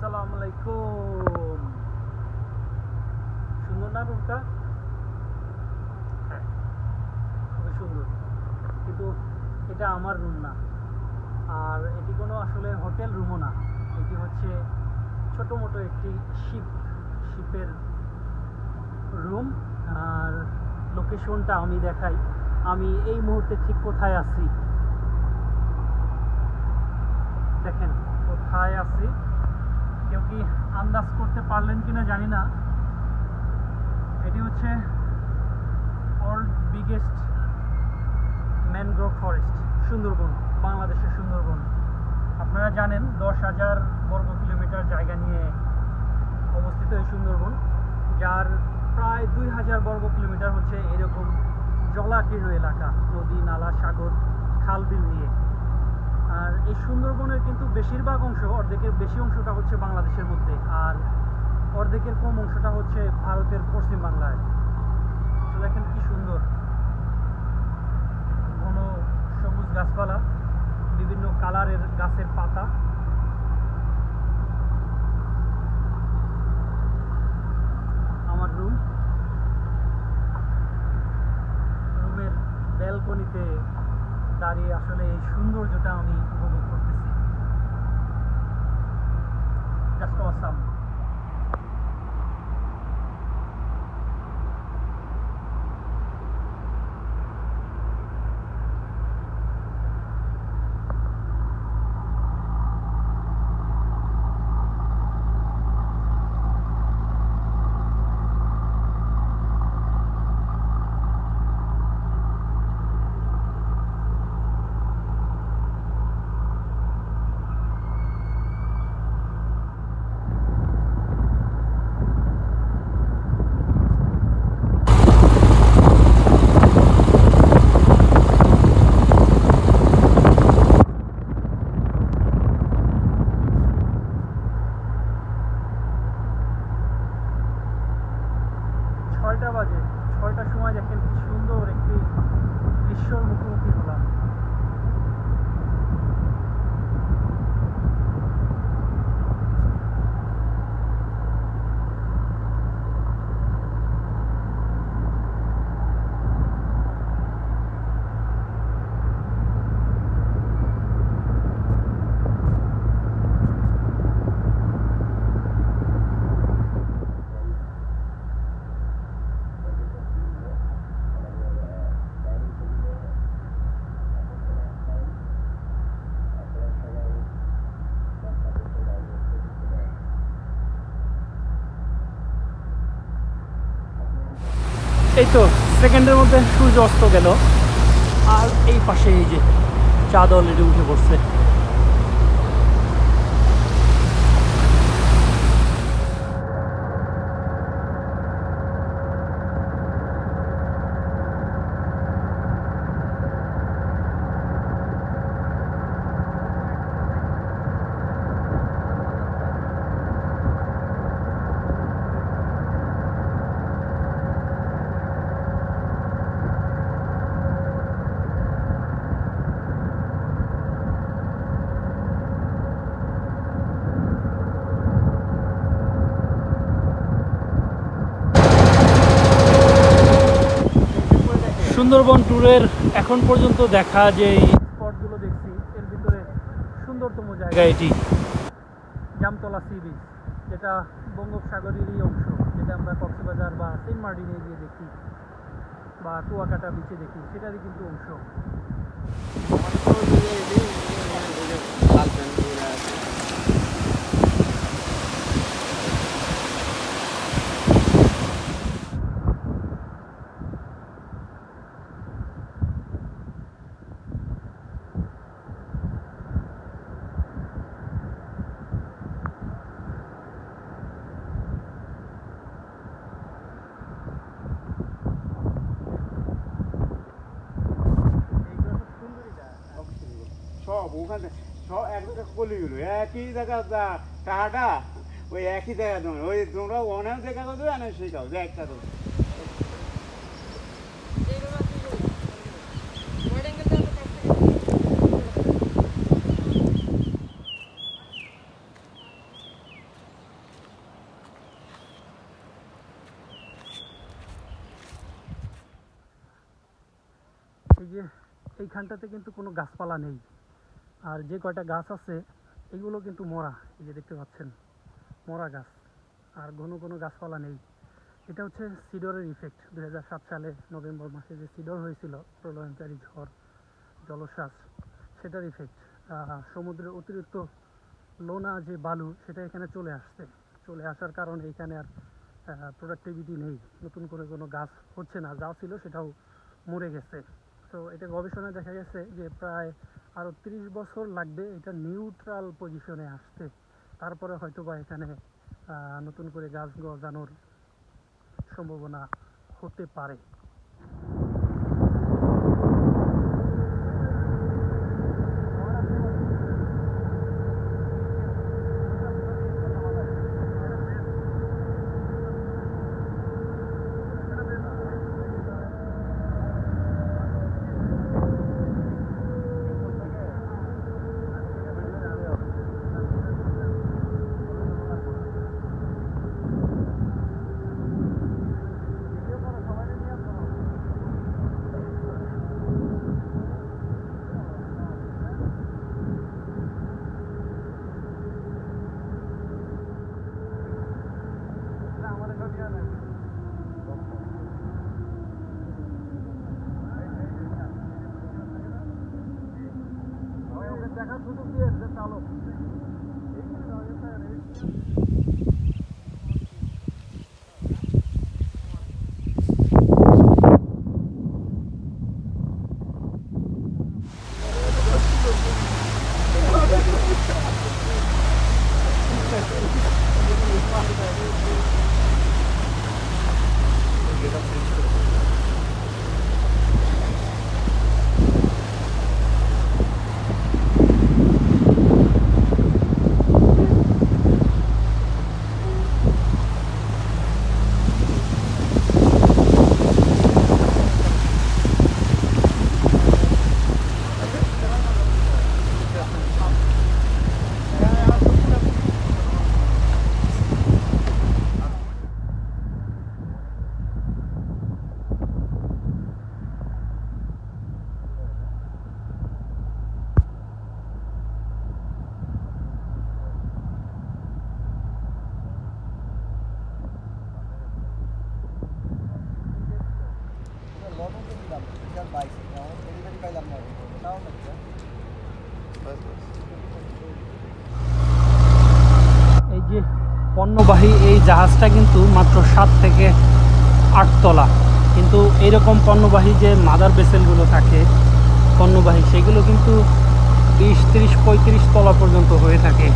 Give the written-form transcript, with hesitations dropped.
আসসালামু আলাইকুম। সুন্দর না রুমটা? হ্যাঁ, খুবই সুন্দর, কিন্তু এটা আমার রুম না, আর এটি কোনো আসলে হোটেল রুমও না। এটি হচ্ছে ছোটো মোটো একটি শিপের রুম। আর লোকেশনটা আমি দেখাই, আমি এই মুহূর্তে ঠিক কোথায় আছি দেখেন, কোথায় আছি কেউ কি আন্দাজ করতে পারলেন কিনা জানি না। এটি হচ্ছে world biggest mangrove forest, Sundarban, বাংলাদেশের সুন্দরবন। আপনারা জানেন 10,000 বর্গ কিলোমিটার জায়গা নিয়ে অবস্থিত এই সুন্দরবন, যার প্রায় 2,000 বর্গ কিলোমিটার হচ্ছে এরকম জলাকীর্ণ এলাকা, নদী নালা সাগর খাল বিল নিয়ে। আর এই সুন্দরবনের কিন্তু বেশিরভাগ অংশ, অর্ধেকের বেশি অংশটা হচ্ছে বাংলাদেশের মধ্যে, আর অর্ধেকের কম অংশটা হচ্ছে ভারতের পশ্চিম বাংলায়। তো দেখেন কি সুন্দর, ঘন সবুজ গাছপালা, বিভিন্ন কালারের গাছের পাতা। আমার রুমের ব্যালকনিতে দাঁড়িয়ে আসলে এই সৌন্দর্যটা আমি উপভোগ করতেছি। Just awesome. বাজে 6টার সময় দেখেন কি সুন্দর একটি দৃশ্যর মুখোমুখি হলাম। এই তো সেকেন্ডের মধ্যে সূর্য অস্ত গেল, আর এই পাশে এই যে চাঁদ অলরেডি উঠে পড়ছে। সুন্দরবন ট্যুরের এখন পর্যন্ত দেখা যে স্পটগুলো দেখছি, এর ভিতরে সুন্দরতম জায়গা এটি জামতলা সি বিচ, যেটা বঙ্গোপসাগরেরই অংশ, যেটা আমরা কক্সবাজার বা সেন্ট মার্টিনে গিয়ে দেখি বা কুয়াকাটা বিচে দেখি, সেটারই কিন্তু অংশ। সব ওখানে সব এক জায়গা কলিগুলো একই জায়গা টাকাটা ওই একই জায়গা তোমার ওই তোমরা অনেক জায়গা করবে না সেটাও যে একটা তো যে এইখানটাতে কিন্তু কোনো গাছপালা নেই, আর যে কয়টা গাছ আছে এগুলো কিন্তু মরা, এই যে দেখতে পাচ্ছেন মরা গাছ, আর ঘন ঘন গাছপালা নেই। এটা হচ্ছে সিডরের ইফেক্ট। 2007 সালে নভেম্বর মাসে যে সিডর হয়েছিল, প্রলয়ঙ্কারী ঝড়, জলোচ্ছ্বাস, সেটার ইফেক্ট। সমুদ্রের অতিরিক্ত লোনা যে বালু সেটা এখানে চলে আসার কারণে এখানে আর প্রোডাক্টিভিটি নেই, নতুন করে কোনো গাছ হচ্ছে না, যা ছিল সেটাও মরে গেছে। তো এটা গবেষণায় দেখা গেছে যে প্রায় আরও 30 বছর লাগবে এটা নিউট্রাল পজিশনে আসতে, তারপরে হয়তো বা এখানে নতুন করে গাছ গজানোর সম্ভাবনা হতে পারে। এই যে পণ্যবাহী এই জাহাজটা কিন্তু মাত্র 7 থেকে 8 তলা, কিন্তু এইরকম পণ্যবাহী যে মাদার ভেসেলগুলো থাকে পণ্যবাহী, সেগুলো কিন্তু 20, 30, 35 তলা পর্যন্ত হয়ে থাকে।